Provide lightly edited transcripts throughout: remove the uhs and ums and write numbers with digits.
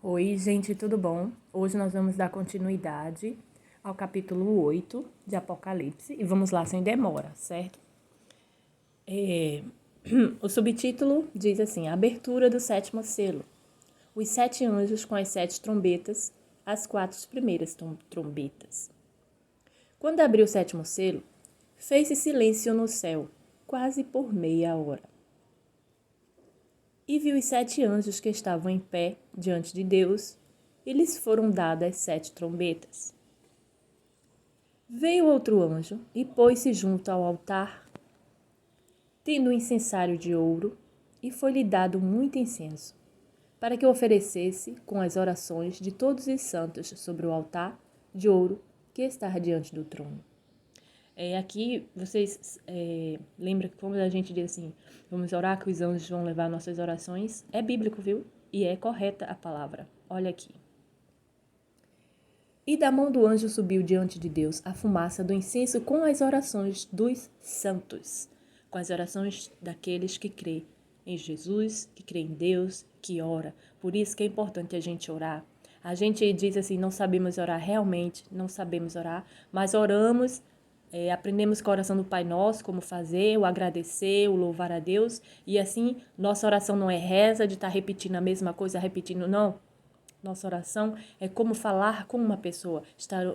Oi, gente, tudo bom? Hoje nós vamos dar continuidade ao capítulo 8 de Apocalipse e vamos lá sem demora, certo? O subtítulo diz assim: a abertura do sétimo selo. Os 7 anjos com as 7 trombetas, as 4 primeiras trombetas. Quando abriu o sétimo selo, fez-se silêncio no céu, quase por meia hora. E viu os 7 anjos que estavam em pé diante de Deus, e lhes foram dadas 7 trombetas. Veio outro anjo e pôs-se junto ao altar, tendo um incensário de ouro, e foi-lhe dado muito incenso, para que oferecesse com as orações de todos os santos sobre o altar de ouro que está diante do trono. Aqui vocês lembram que quando a gente diz assim, vamos orar que os anjos vão levar nossas orações, é bíblico, viu? E é correta a palavra. Olha aqui. E da mão do anjo subiu diante de Deus a fumaça do incenso com as orações dos santos, com as orações daqueles que crê em Jesus, que crê em Deus, que ora. Por isso que é importante a gente orar. A gente diz assim, não sabemos orar realmente, não sabemos orar, mas oramos, aprendemos com a oração do Pai Nosso, como fazer, o agradecer, o louvar a Deus, e assim, nossa oração não é reza de estar repetindo a mesma coisa, repetindo, não. Nossa oração é como falar com uma pessoa.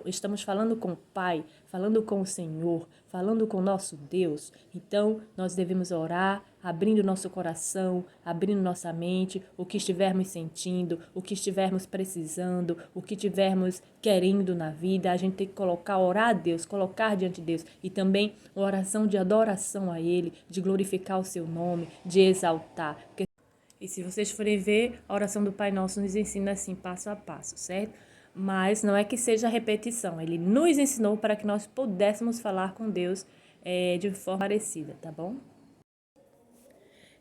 Estamos falando com o Pai, falando com o Senhor, falando com o nosso Deus. Então, nós devemos orar, abrindo nosso coração, abrindo nossa mente, o que estivermos sentindo, o que estivermos precisando, o que estivermos querendo na vida. A gente tem que orar a Deus, colocar diante de Deus. E também uma oração de adoração a Ele, de glorificar o seu nome, de exaltar. E se vocês forem ver, a oração do Pai Nosso nos ensina assim, passo a passo, certo? Mas não é que seja repetição. Ele nos ensinou para que nós pudéssemos falar com Deus de forma parecida, tá bom?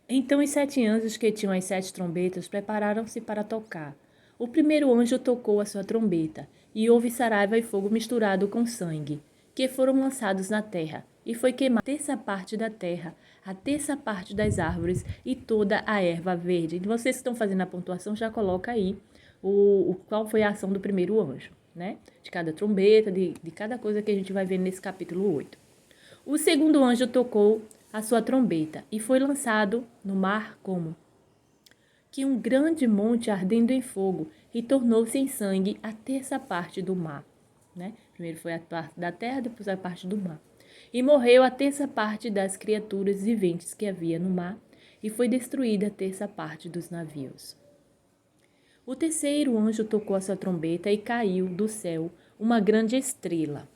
Então os 7 anjos que tinham as 7 trombetas prepararam-se para tocar. O primeiro anjo tocou a sua trombeta, e houve saraiva e fogo misturado com sangue, que foram lançados na terra, e foi queimada a terça parte da terra, a terça parte das árvores e toda a erva verde. E vocês que estão fazendo a pontuação, já coloca aí qual foi a ação do primeiro anjo, né? De cada trombeta, de cada coisa que a gente vai ver nesse capítulo 8. O segundo anjo tocou a sua trombeta e foi lançado no mar como que um grande monte ardendo em fogo e tornou-se em sangue a terça parte do mar. Né? Primeiro foi a parte da terra, depois a parte do mar. E morreu a terça parte das criaturas viventes que havia no mar, e foi destruída a terça parte dos navios. O terceiro anjo tocou a sua trombeta e caiu do céu uma grande estrela,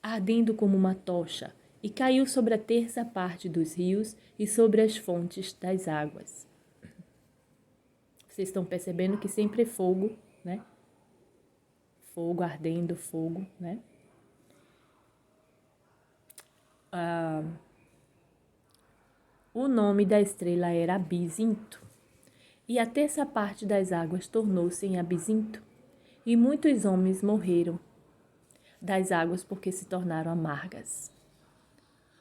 ardendo como uma tocha, e caiu sobre a terça parte dos rios e sobre as fontes das águas. Vocês estão percebendo que sempre é fogo, né? Fogo, ardendo, fogo, né? O nome da estrela era Abisinto, e a terça parte das águas tornou-se em Abisinto, e muitos homens morreram das águas porque se tornaram amargas.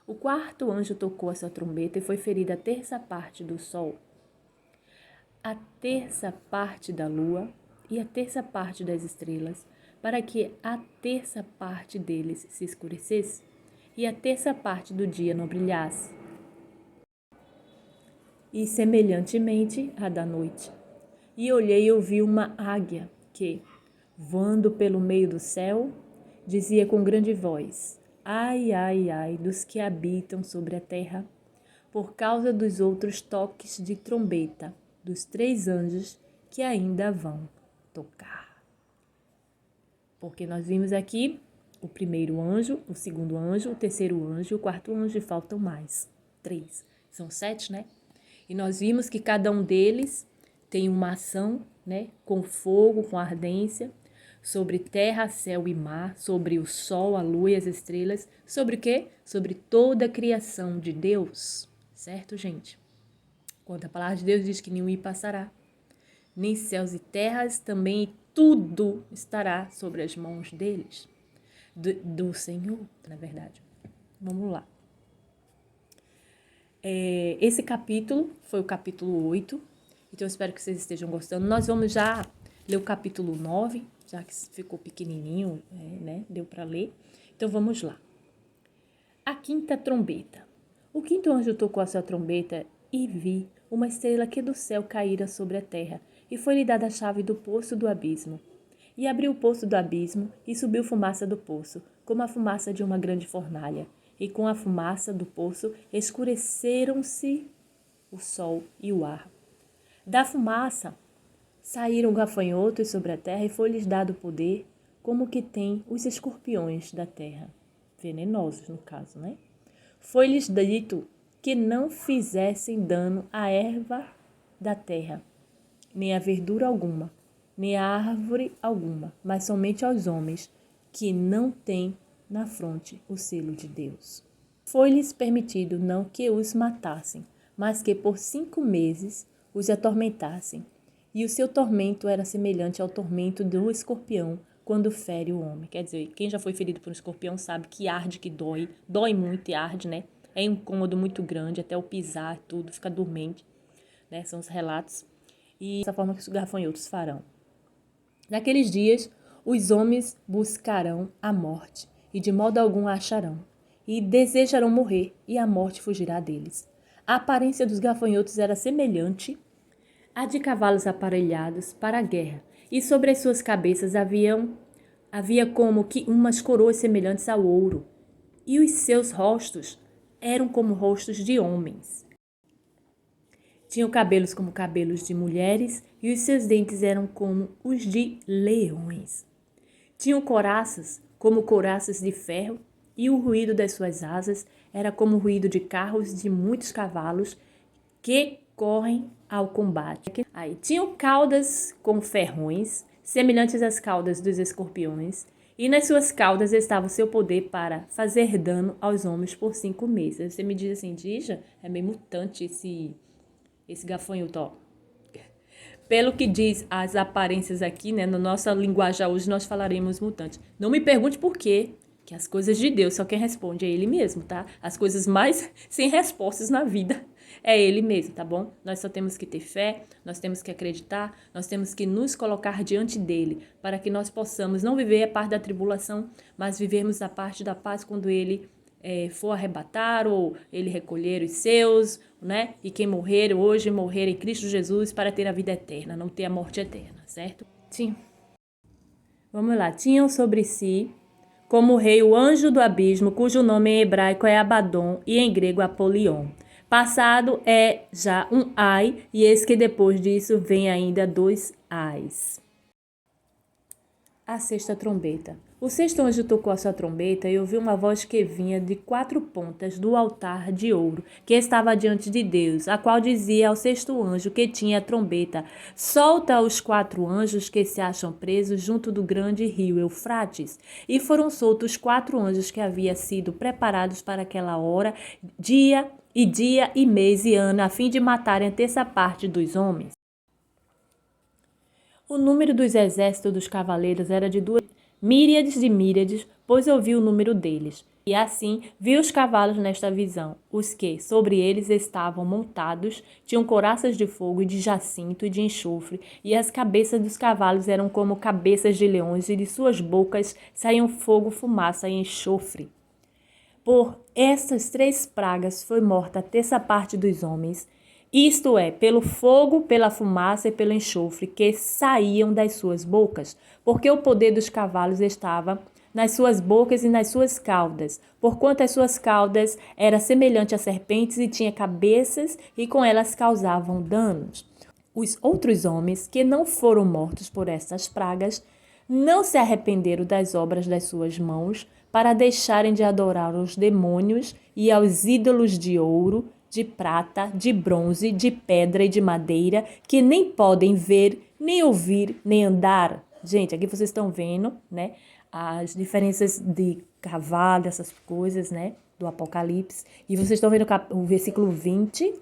O quarto anjo tocou a sua trombeta e foi ferida a terça parte do sol, a terça parte da lua e a terça parte das estrelas, para que a terça parte deles se escurecesse e a terça parte do dia não brilhasse. E semelhantemente a da noite. E olhei e ouvi uma águia que, voando pelo meio do céu, dizia com grande voz: ai, ai, ai dos que habitam sobre a terra, por causa dos outros toques de trombeta dos 3 anjos que ainda vão tocar. Porque nós vimos aqui o primeiro anjo, o segundo anjo, o terceiro anjo e o quarto anjo, e faltam mais 3. São 7, né? E nós vimos que cada um deles tem uma ação, né? Com fogo, com ardência, sobre terra, céu e mar, sobre o sol, a lua e as estrelas, sobre o quê? Sobre toda a criação de Deus, certo, gente? Quando a palavra de Deus diz que nenhum passará, nem céus e terras, também tudo estará sobre as mãos deles, do Senhor, na verdade. Vamos lá. Esse capítulo foi o capítulo 8, então eu espero que vocês estejam gostando. Nós vamos já ler o capítulo 9, já que ficou pequenininho, né? Deu para ler. Então, vamos lá. A quinta trombeta. O quinto anjo tocou a sua trombeta e vi uma estrela que do céu caíra sobre a terra, e foi-lhe dada a chave do poço do abismo. E abriu o poço do abismo, e subiu fumaça do poço, como a fumaça de uma grande fornalha. E com a fumaça do poço escureceram-se o sol e o ar. Da fumaça saíram gafanhotos sobre a terra, e foi-lhes dado poder, como que tem os escorpiões da terra. Venenosos, no caso, né? Foi-lhes dito que não fizessem dano à erva da terra, nem a verdura alguma, nem a árvore alguma, mas somente aos homens que não têm na fronte o selo de Deus. Foi-lhes permitido não que os matassem, mas que por 5 meses os atormentassem. E o seu tormento era semelhante ao tormento do escorpião quando fere o homem. Quer dizer, quem já foi ferido por um escorpião sabe que arde, que dói muito e arde, né? É um incômodo muito grande, até o pisar, tudo, fica dormente, né? São os relatos. E dessa forma que os gafanhotos farão. Naqueles dias, os homens buscarão a morte, e de modo algum a acharão, e desejarão morrer, e a morte fugirá deles. A aparência dos gafanhotos era semelhante à de cavalos aparelhados para a guerra, e sobre as suas cabeças havia como que umas coroas semelhantes ao ouro, e os seus rostos eram como rostos de homens. Tinham cabelos como cabelos de mulheres, e os seus dentes eram como os de leões. Tinham couraças como couraças de ferro, e o ruído das suas asas era como o ruído de carros de muitos cavalos que correm ao combate. Aí tinham caudas com ferrões, semelhantes às caudas dos escorpiões, e nas suas caudas estava o seu poder para fazer dano aos homens por 5 meses. Você me diz assim, Dija, é meio mutante esse gafanhoto, ó. Pelo que diz as aparências aqui, né, na nossa linguagem hoje nós falaremos mutante. Não me pergunte por quê, que as coisas de Deus, só quem responde é Ele mesmo, tá? As coisas mais sem respostas na vida é Ele mesmo, tá bom? Nós só temos que ter fé, nós temos que acreditar, nós temos que nos colocar diante dEle, para que nós possamos não viver a parte da tribulação, mas vivermos a parte da paz quando Ele for arrebatar ou Ele recolher os seus, né? E quem morrer hoje, morrer em Cristo Jesus para ter a vida eterna, não ter a morte eterna, certo? Sim. Vamos lá. Tinham sobre si como rei o anjo do abismo, cujo nome em hebraico é Abaddon e em grego Apolion. Passado é já um ai, e eis que depois disso vem ainda 2 ais. A sexta trombeta. O sexto anjo tocou a sua trombeta e ouviu uma voz que vinha de 4 pontas do altar de ouro que estava diante de Deus, a qual dizia ao sexto anjo que tinha a trombeta: solta os 4 anjos que se acham presos junto do grande rio Eufrates. E foram soltos 4 anjos que haviam sido preparados para aquela hora, dia e mês e ano, a fim de matarem a terça parte dos homens. O número dos exércitos dos cavaleiros era de 2 míriades de míriades, pois ouvi o número deles. E assim vi os cavalos nesta visão. Os que sobre eles estavam montados tinham couraças de fogo e de jacinto e de enxofre, e as cabeças dos cavalos eram como cabeças de leões, e de suas bocas saíam fogo, fumaça e enxofre. Por estas 3 pragas foi morta a terça parte dos homens, isto é, pelo fogo, pela fumaça e pelo enxofre que saíam das suas bocas, porque o poder dos cavalos estava nas suas bocas e nas suas caudas, porquanto as suas caudas eram semelhantes a serpentes e tinha cabeças, e com elas causavam danos. Os outros homens que não foram mortos por estas pragas não se arrependeram das obras das suas mãos, para deixarem de adorar aos demônios e aos ídolos de ouro, de prata, de bronze, de pedra e de madeira, que nem podem ver, nem ouvir, nem andar. Gente, aqui vocês estão vendo, né, as diferenças de cavalo, essas coisas, né, do Apocalipse. E vocês estão vendo o versículo 20,